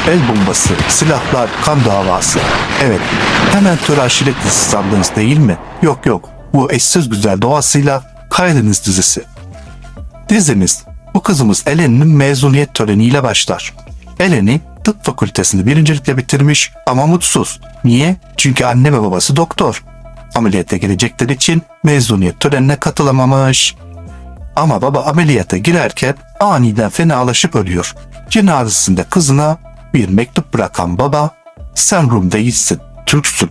El bombası, silahlar, kan davası. Evet, hemen tür aşiret dizisi sandınız değil mi? Yok yok, bu eşsiz güzel doğasıyla Karadeniz dizisi. Dizimiz, bu kızımız Eleni'nin mezuniyet töreniyle başlar. Eleni, tıp fakültesini birincilikle bitirmiş ama mutsuz. Niye? Çünkü anne ve babası doktor. Ameliyata girecekleri için mezuniyet törenine katılamamış. Ama baba ameliyata girerken aniden fenalaşıp ölüyor. Cenazesinde kızına bir mektup bırakan baba, sen Rum değilsin, Türksün.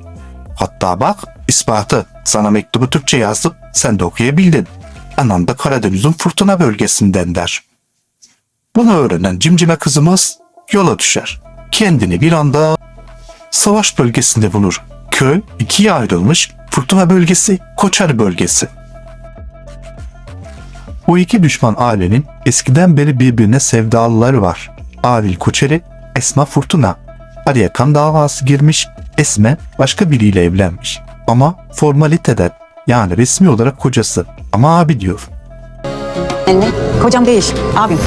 Hatta bak ispatı, sana mektubu Türkçe yazdım, sen de okuyabildin. Anan da Karadeniz'in fırtına bölgesinden der. Bunu öğrenen cimcime kızımız yola düşer. Kendini bir anda savaş bölgesinde bulur. Köy ikiye ayrılmış, fırtına bölgesi, Koçarı bölgesi. Bu iki düşman ailenin eskiden beri birbirine sevdalıları var. Adil Koçeri, Esma Fırtına. Araya kan davası girmiş, Esme başka biriyle evlenmiş. Ama formaliteden, yani resmi olarak kocası. Ama abi diyor. Anne, kocam değil, abim.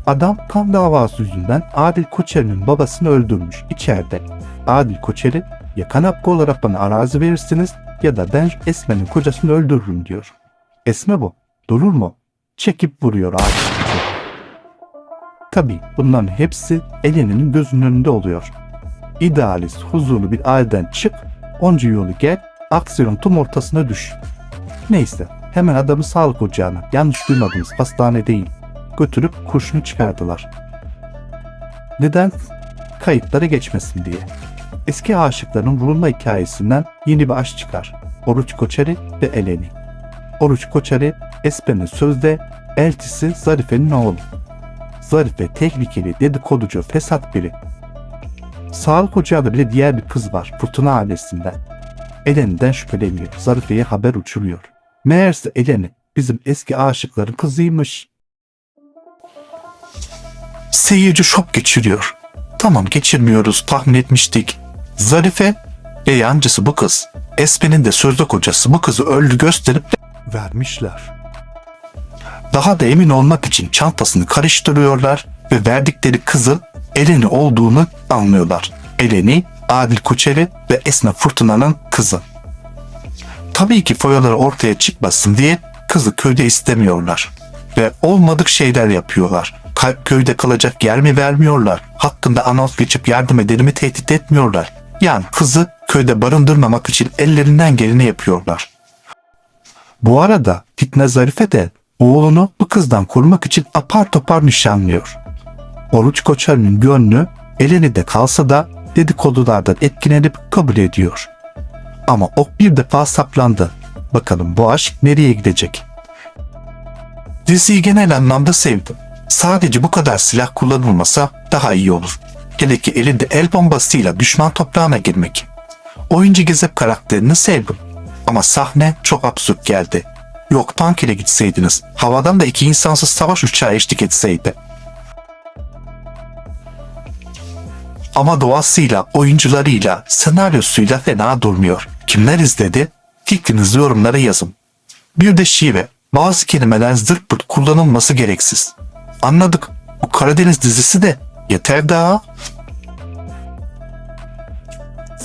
Adam kan davası yüzünden Adil Koçeri'nin babasını öldürmüş içeride. Adil Koçeri, ya kan hakkı olarak bana arazi verirsiniz ya da ben Esme'nin kocasını öldürürüm diyor. Esme bu. Durur mu? Çekip vuruyor Adil Koçeri. Tabii bunların hepsi Eleni'nin gözünün önünde oluyor. İdealist, huzurlu bir aileden çık, onca yolu gel, aksiyonun tam ortasına düş. Neyse, hemen adamı sağlık ocağına, yanlış duymadınız, hastane değil, götürüp kurşunu çıkardılar. Neden? Kayıtlara geçmesin diye. Eski aşıkların vurulma hikayesinden yeni bir aşk çıkar. Oruç Koçeri ve Eleni. Oruç Koçeri, Esme'nin sözde eltisi Zarife'nin oğlu. Zarife tehlikeli, dedikoducu, fesat biri. Sağlık ocağında bile diğer bir kız var, Fırtına ailesinden. Eleni'den şüpheleniyor, Zarife'ye haber uçuruyor. Meğerse Eleni bizim eski aşıkların kızıymış. Seyirci şok geçiriyor. Tamam geçirmiyoruz, tahmin etmiştik. Zarife, yancısı bu kız. Esme'nin de sözde kocası bu kızı öldü gösterip de vermişler. Daha da emin olmak için çantasını karıştırıyorlar ve verdikleri kızın Eleni olduğunu anlıyorlar. Eleni, Adil Koçeri ve Esme Fırtına'nın kızı. Tabii ki foyaları ortaya çıkmasın diye kızı köyde istemiyorlar. Ve olmadık şeyler yapıyorlar. Köyde kalacak yer mi vermiyorlar? Hakkında anons geçip yardım ederimi tehdit etmiyorlar. Yani kızı köyde barındırmamak için ellerinden geleni yapıyorlar. Bu arada Fitne Zarife de oğlunu bu kızdan korumak için apar topar nişanlıyor. Oruç Koçer'in gönlü Eleni'de kalsa da dedikodulardan etkilenip kabul ediyor. Ama ok bir defa saplandı. Bakalım bu aşk nereye gidecek? Diziyi genel anlamda sevdim. Sadece bu kadar silah kullanılmasa daha iyi olur. Hele ki elinde el bombasıyla düşman toprağına girmek. Oyuncu Gizem karakterini sevdim. Ama sahne çok absürt geldi. Yok tank ile gitseydiniz, havadan da iki insansız savaş uçağı eşlik etseydi. Ama doğasıyla, oyuncularıyla, senaryosuyla fena durmuyor. Kimler izledi? Fikrinizi yorumlara yazın. Bir de şive, bazı kelimeler zırt pırt kullanılması gereksiz. Anladık, bu Karadeniz dizisi de yeter daha.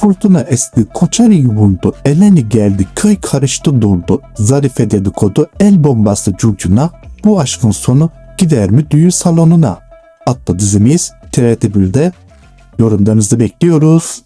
Fırtına esti, Koçeri'yi vurdu, Eleni geldi, köy karıştı durdu. Zarife dedikodu, el bombası curcuna, bu aşkın sonu gider mi düğün salonuna? Adlı dizimiz TRT1'de. Yorumlarınızı bekliyoruz.